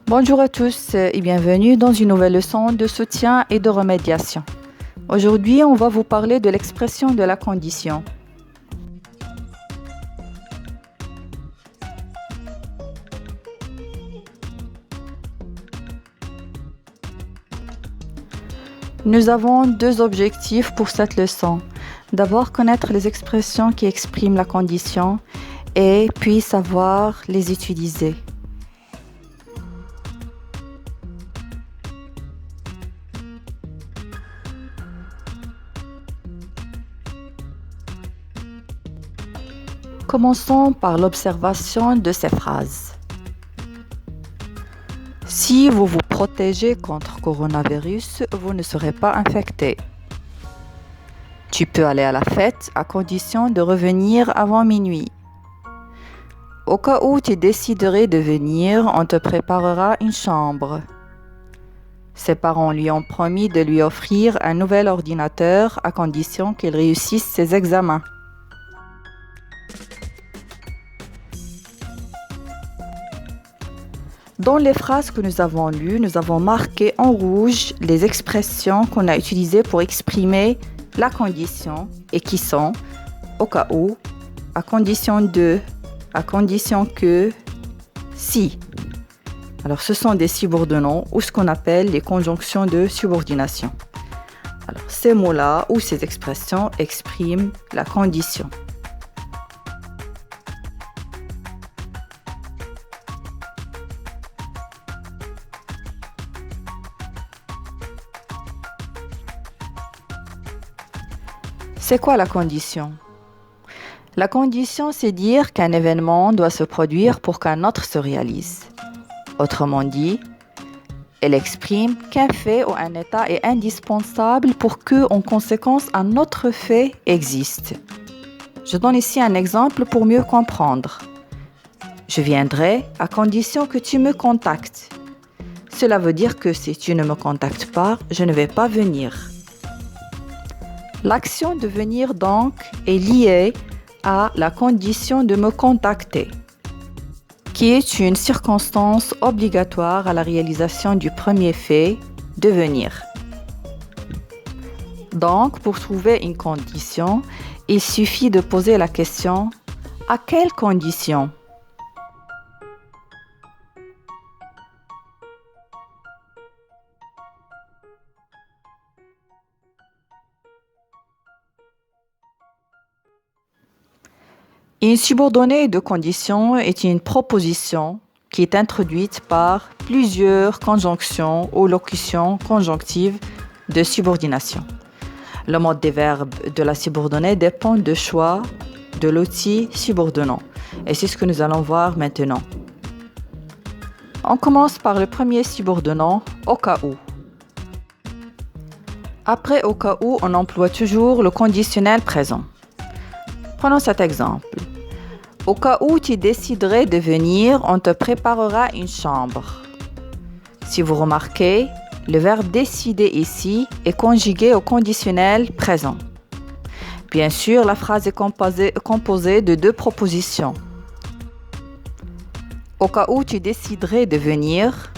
Bonjour à tous et bienvenue dans une nouvelle leçon de soutien et de remédiation. Aujourd'hui, on va vous parler de l'expression de la condition. Nous avons deux objectifs pour cette leçon. D'abord, connaître les expressions qui expriment la condition et puis savoir les utiliser. Commençons par l'observation de ces phrases. Si vous vous protégez contre coronavirus, vous ne serez pas infecté. Tu peux aller à la fête à condition de revenir avant minuit. Au cas où tu déciderais de venir, on te préparera une chambre. Ses parents lui ont promis de lui offrir un nouvel ordinateur à condition qu'il réussisse ses examens. Dans les phrases que nous avons lues, nous avons marqué en rouge les expressions qu'on a utilisées pour exprimer la condition et qui sont au cas où, à condition de, à condition que, si. Alors, ce sont des subordonnés ou ce qu'on appelle les conjonctions de subordination. Alors, ces mots-là ou ces expressions expriment la condition. C'est quoi la condition? La condition, c'est dire qu'un événement doit se produire pour qu'un autre se réalise. Autrement dit, elle exprime qu'un fait ou un état est indispensable pour que, en conséquence, un autre fait existe. Je donne ici un exemple pour mieux comprendre. Je viendrai à condition que tu me contactes. Cela veut dire que si tu ne me contactes pas, je ne vais pas venir. L'action de venir donc est liée à la condition de me contacter, qui est une circonstance obligatoire à la réalisation du premier fait, de venir. Donc, pour trouver une condition, il suffit de poser la question « À quelle condition ?» Une subordonnée de condition est une proposition qui est introduite par plusieurs conjonctions ou locutions conjonctives de subordination. Le mode des verbes de la subordonnée dépend du choix de l'outil subordonnant. Et c'est ce que nous allons voir maintenant. On commence par le premier subordonnant, au cas où. Après au cas où, on emploie toujours le conditionnel présent. Prenons cet exemple. Au cas où tu déciderais de venir, on te préparera une chambre. Si vous remarquez, le verbe décider ici est conjugué au conditionnel présent. Bien sûr, la phrase est composée de deux propositions. Au cas où tu déciderais de venir,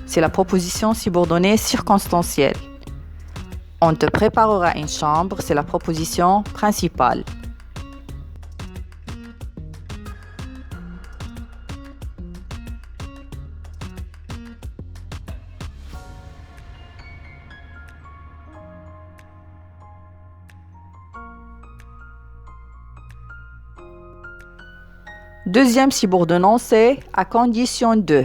c'est la proposition subordonnée circonstancielle. On te préparera une chambre, c'est la proposition principale. Deuxième subordonnant, c'est à condition de.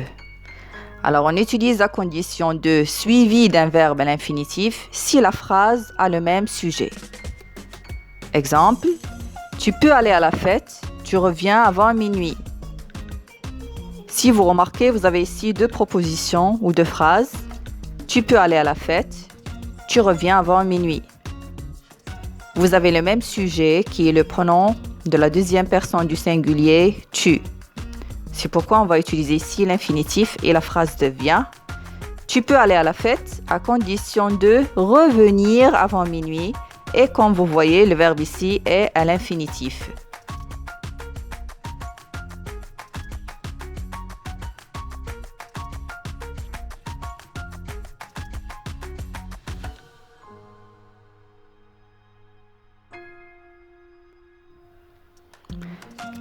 Alors, on utilise à condition de suivi d'un verbe à l'infinitif si la phrase a le même sujet. Exemple, tu peux aller à la fête, tu reviens avant minuit. Si vous remarquez, vous avez ici deux propositions ou deux phrases. Tu peux aller à la fête, tu reviens avant minuit. Vous avez le même sujet qui est le pronom de la deuxième personne du singulier « tu ». C'est pourquoi on va utiliser ici l'infinitif et la phrase devient « Tu peux aller à la fête à condition de revenir avant minuit » et comme vous voyez, le verbe ici est à l'infinitif.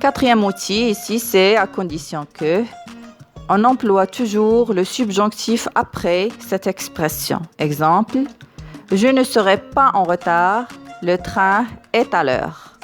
Quatrième outil ici, c'est à condition que on emploie toujours le subjonctif après cette expression. Exemple, je ne serai pas en retard, le train est à l'heure.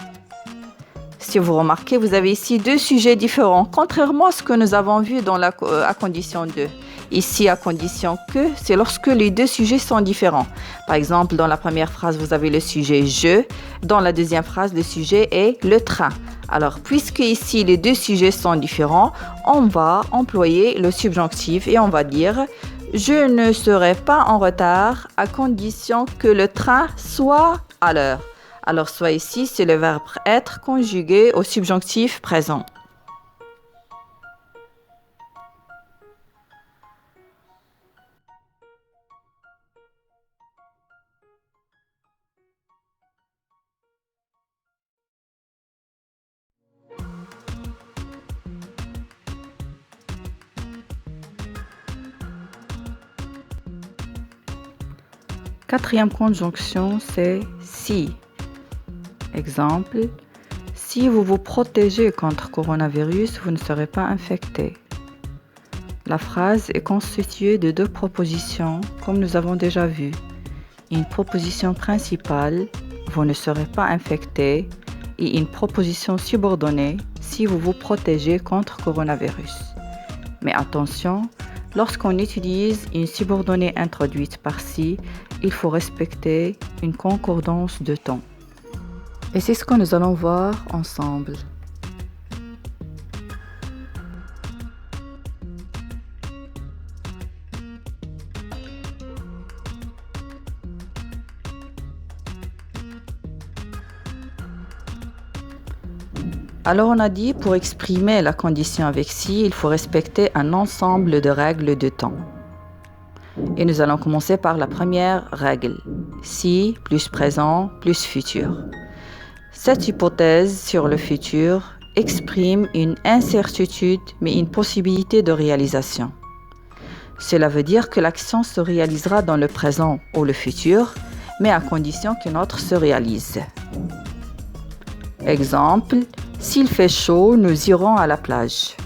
Si vous remarquez, vous avez ici deux sujets différents, contrairement à ce que nous avons vu dans à condition 2. Ici, à condition que, c'est lorsque les deux sujets sont différents. Par exemple, dans la première phrase, vous avez le sujet « je ». Dans la deuxième phrase, le sujet est « le train ». Alors, puisque ici, les deux sujets sont différents, on va employer le subjonctif et on va dire « je ne serai pas en retard à condition que le train soit à l'heure ». Alors, soit ici, c'est le verbe être conjugué au subjonctif présent. Quatrième conjonction, c'est si. Exemple, si vous vous protégez contre coronavirus, vous ne serez pas infecté. La phrase est constituée de deux propositions, comme nous avons déjà vu. Une proposition principale, vous ne serez pas infecté, et une proposition subordonnée, si vous vous protégez contre coronavirus. Mais attention, lorsqu'on utilise une subordonnée introduite par si, il faut respecter une concordance de temps. Et c'est ce que nous allons voir ensemble. Alors on a dit, pour exprimer la condition avec si, il faut respecter un ensemble de règles de temps. Et nous allons commencer par la première règle. Si plus présent plus futur. Cette hypothèse sur le futur exprime une incertitude mais une possibilité de réalisation. Cela veut dire que l'action se réalisera dans le présent ou le futur, mais à condition qu'une autre se réalise. Exemple, s'il fait chaud, nous irons à la plage.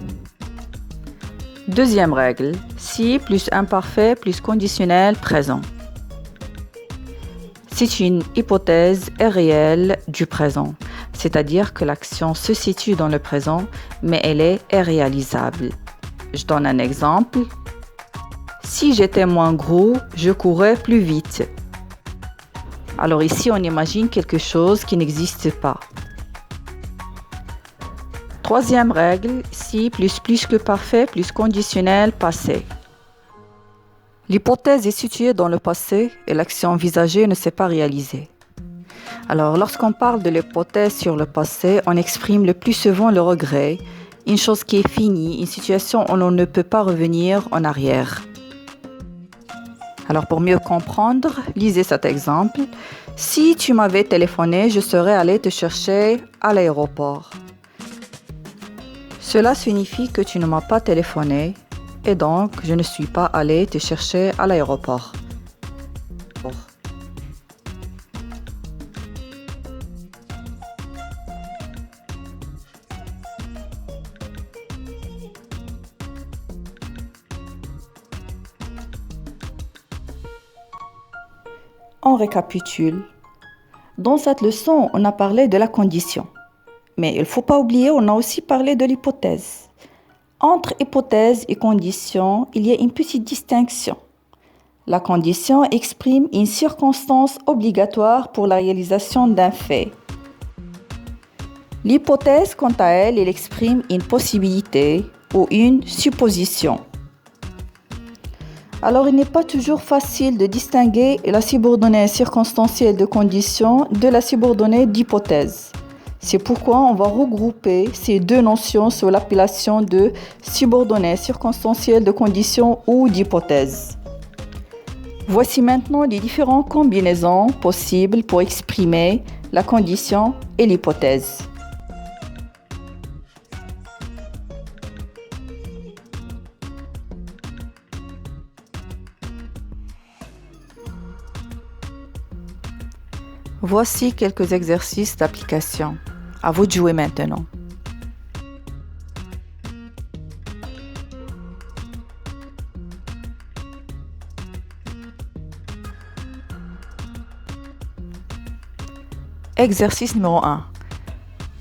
Deuxième règle, si plus imparfait plus conditionnel présent. C'est une hypothèse réelle du présent, c'est-à-dire que l'action se situe dans le présent, mais elle est irréalisable. Je donne un exemple. Si j'étais moins gros, je courrais plus vite. Alors ici, on imagine quelque chose qui n'existe pas. Troisième règle, si plus que parfait plus conditionnel passé. L'hypothèse est située dans le passé et l'action envisagée ne s'est pas réalisée. Alors, lorsqu'on parle de l'hypothèse sur le passé, on exprime le plus souvent le regret, une chose qui est finie, une situation où l'on ne peut pas revenir en arrière. Alors, pour mieux comprendre, lisez cet exemple. Si tu m'avais téléphoné, je serais allé te chercher à l'aéroport. Cela signifie que tu ne m'as pas téléphoné et donc je ne suis pas allé te chercher à l'aéroport. On récapitule. Dans cette leçon, on a parlé de la condition. Mais il ne faut pas oublier, on a aussi parlé de l'hypothèse. Entre hypothèse et condition, il y a une petite distinction. La condition exprime une circonstance obligatoire pour la réalisation d'un fait. L'hypothèse, quant à elle, elle exprime une possibilité ou une supposition. Alors, il n'est pas toujours facile de distinguer la subordonnée circonstancielle de condition de la subordonnée d'hypothèse. C'est pourquoi on va regrouper ces deux notions sous l'appellation de subordonnée circonstancielle de condition ou d'hypothèse. Voici maintenant les différentes combinaisons possibles pour exprimer la condition et l'hypothèse. Voici quelques exercices d'application. À vous de jouer maintenant. Exercice numéro 1.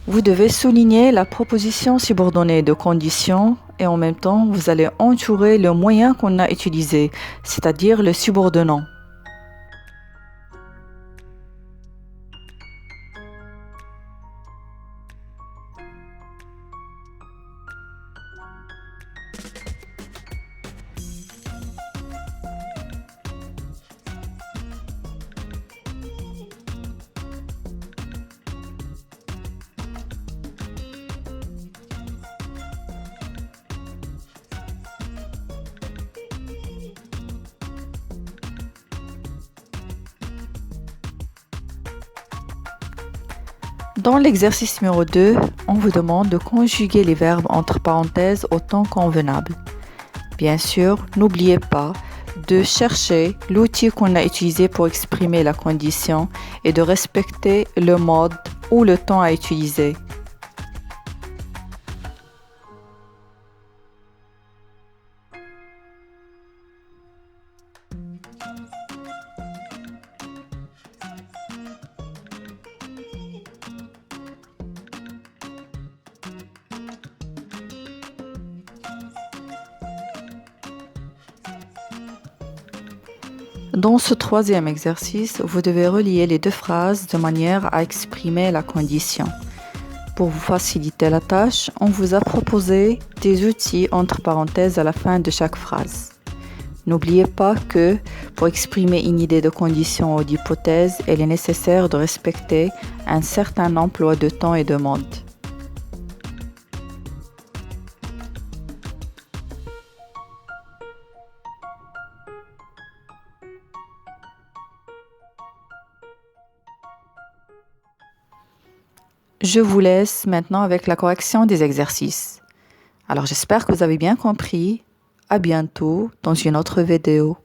Vous devez souligner la proposition subordonnée de condition et en même temps, vous allez entourer le moyen qu'on a utilisé, c'est-à-dire le subordonnant. Dans l'exercice numéro 2, on vous demande de conjuguer les verbes entre parenthèses au temps convenable. Bien sûr, n'oubliez pas de chercher l'outil qu'on a utilisé pour exprimer la condition et de respecter le mode ou le temps à utiliser. Dans ce troisième exercice, vous devez relier les deux phrases de manière à exprimer la condition. Pour vous faciliter la tâche, on vous a proposé des outils entre parenthèses à la fin de chaque phrase. N'oubliez pas que pour exprimer une idée de condition ou d'hypothèse, il est nécessaire de respecter un certain emploi de temps et de mode. Je vous laisse maintenant avec la correction des exercices. Alors j'espère que vous avez bien compris. À bientôt dans une autre vidéo.